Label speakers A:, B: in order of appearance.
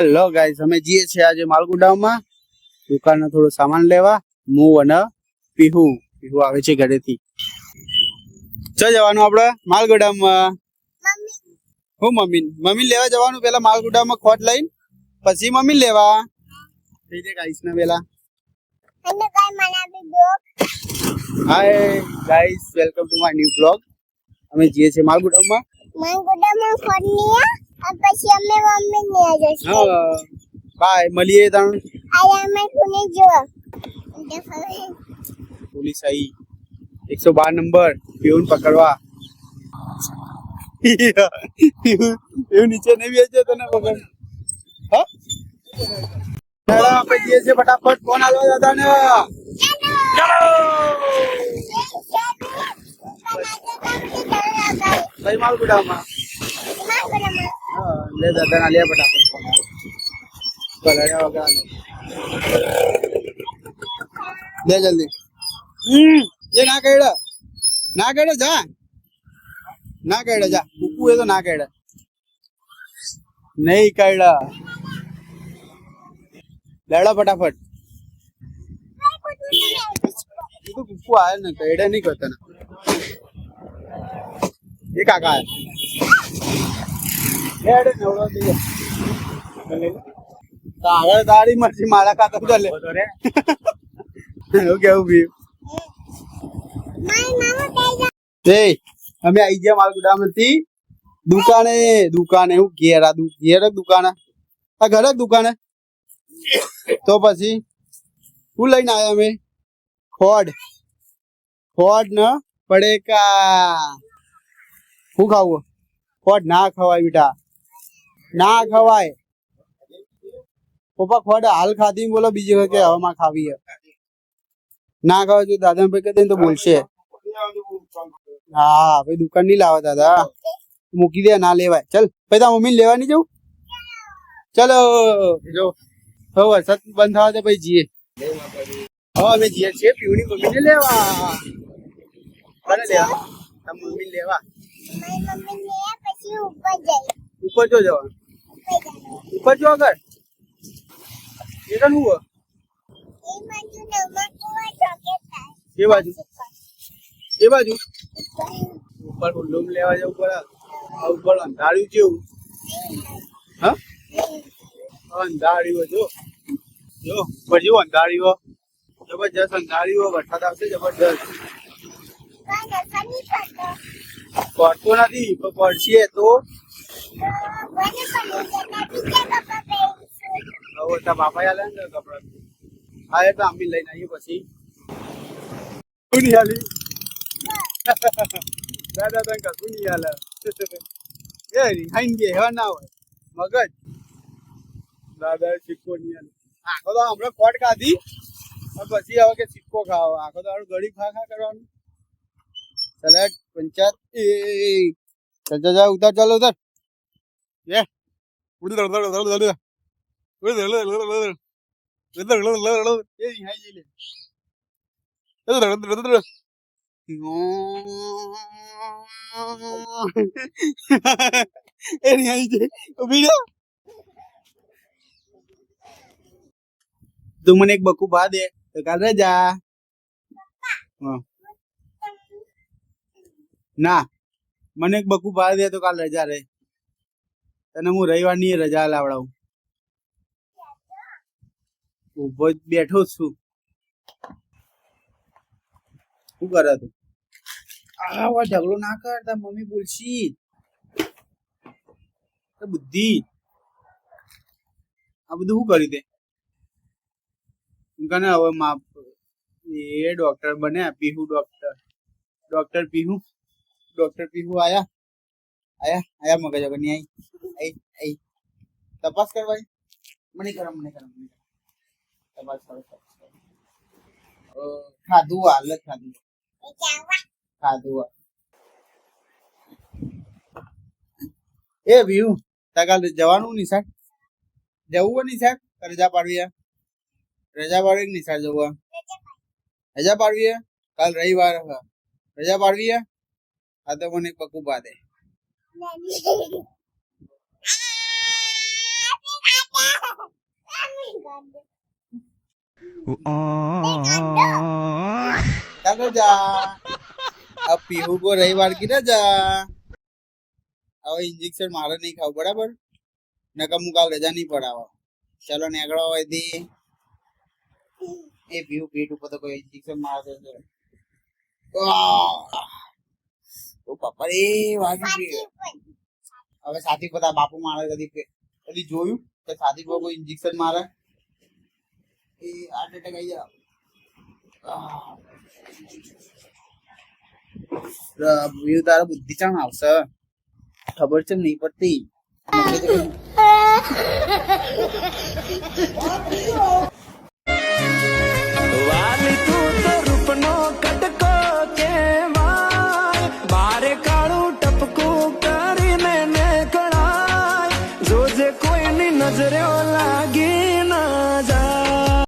A: Hello guys, અમે જઈએ છીએ આજે માલગુડાઉનમાં દુકાનનો થોડો સામાન લેવા. હું અને પીહુ આવે છે ઘરેથી. ચો જવાનું આપણે માલગુડાઉમાં. હું મમ્મી લેવા જવાનું. પેલા માલગુડાઉમાં ખોટ લઈને પછી મમ્મી લેવા થઈ જાય ગાઈસ ના પેલા. Hi guys, welcome to my new blog. અમે જઈએ છીએ માલગુડાઉમાં.
B: ખોટ લીયા અને પછી અમે મમ્મી ને જઈશું.
A: હા, બાય, મળીએ તણ.
B: આયા અમે કોને જો
A: પોલીસ આવી 112 નંબર પીઉન પકડવા. પીઉન નીચે નહીં બેસજો તને પકડ. હા, ચાલો આપણે જઈએ છીએ ફટાફટ. ફોન આવ્યો દાદાને. કઈ માલગુડાઉમાં? હા, લે દાદા ના લે ફટાફટ. કલડ્યા વગર લે જલ્દી. એ ના કહેડે જા. ના કહેડે જા. ભૂકું એ તો ના કહેડે. નહીં કહેડા. લેડો ફટાફટ. એ તો ભૂકું આવે ને, કહેડે નહીં કરતા. એ કાકા હેડે નવડો થઈ તારે તારી મરજી, મારા કાકા ચાલે. એવું કેવું બી અમે આઈ ગયા માલગુડામાંથી દુકાને હું ઘેર દુકાને આ ઘરે દુકાને. તો પછી હું લઈને આવ્યા અમે ખોડ ને પડેકા. શું ખાવું? ખોડ ના ખવાય બેટા, ના ખવાય. પપ્પા ખોડ હાલ ખાધી બોલો, બીજી વખત હવે માં ખાવી ના ખાવા જો દાદા ભાઈ કહે તો બોલશે. હા ભાઈ, દુકાન નહીં લાવે દાદા, મૂકી દે, ના લેવાય. ચલ ભાઈ, તાર મમ્મી લેવા નહીં જવું? ચલો જો હવે વરસાદ બંધ થવા દે પછી જઈએ. હવે અમે જઈએ છીએ પીવની મમ્મીને લેવા. કોને લેવા? તાર મમ્મી લેવા. ઉપર જો જવાનું. ઉપર જો આગળ એ શું એ બાજુ ઉપર હુલ્લુમ લેવા જવું પડે. ઉપર અંધાર્યું જેવું. હા, અંધાર્યું જો ઉપર જેવું અંધાર્યું. જબરજસ્ત અંધાર્યું. વરસાદ આવશે જબરજસ્ત. પડતો નથી પણ પડશે તો બાપા આલે ને કપડા. હા, એ તો આંબી લઈને આવીએ પછી. દાદા તને કશું નહીં હાલે. એ રિહાઈન ગયા હેવા ના હોય મગજ. દાદા સિક્કો નહીં હાલે. આખો તો હમણાં ખોટ ખાધી પછી હવે કે સિક્કો ખાવો. આખો તો ગળી ખા કરવાનું. સલાડ પંચાયત જા ઉતાર. ચાલો ઉતાર. એ તું મને એક બકુ ભા દે તો કાલ રજા. ના, મને એક બકુ ભા દે તો કાલ રજા રહે. તને હું રવિવારની રજા લાવડાવું. ઉભો બેઠો છું. શું કરે તું? આવા ઢગલો ના કરતા, મમ્મી બોલશી. બુદ્ધિ આ બધું શું કરી દે. હવે માપ એ ડોક્ટર બને. પીહુ ડોક્ટર પીહુ આયા મગજ વગર ની આઈ તપાસ કરવાય. મને કર તપાસ કરો. ખાધું હાલત ખાધું. એ પીહુ કાલ જવાનું નિશાળ જવું નિશાળ રજા પાડવી. રજા પાડવી નિશાળ જવું? રજા પાડવી. કાલ રવિવાર રજા પાડવી. આ તો મને પકુ બાદે ચાલો જા अब पीहू को रविवार की ना जा હવે ઇન્જેક્શન મારે નહીં ખાવ બરાબર નકર હું કાલ રજા નહીં પડાવો ચલો નેકળો હોય દી એ પીહુ પેટ ઉપર તો કોઈ ઇન્જેક્શન મારે છે ઓ પપ્પા રે વાગી ગયું હવે સાથી પતા બાપુ મારે કદી જોયું કે સાથી પર કોઈ ઇન્જેક્શન મારે એ હાર્ટ એટેક આવી જાય વ્યુ તારા બુદ્ધિ ચામ આવશે ખબર છે નહીં પડતી
C: વાલી તું તો રૂપનો કટકો કેવાય બારે કાળું ટપકું કરીને ને કળાય જોજે કોઈની નજરે લાગી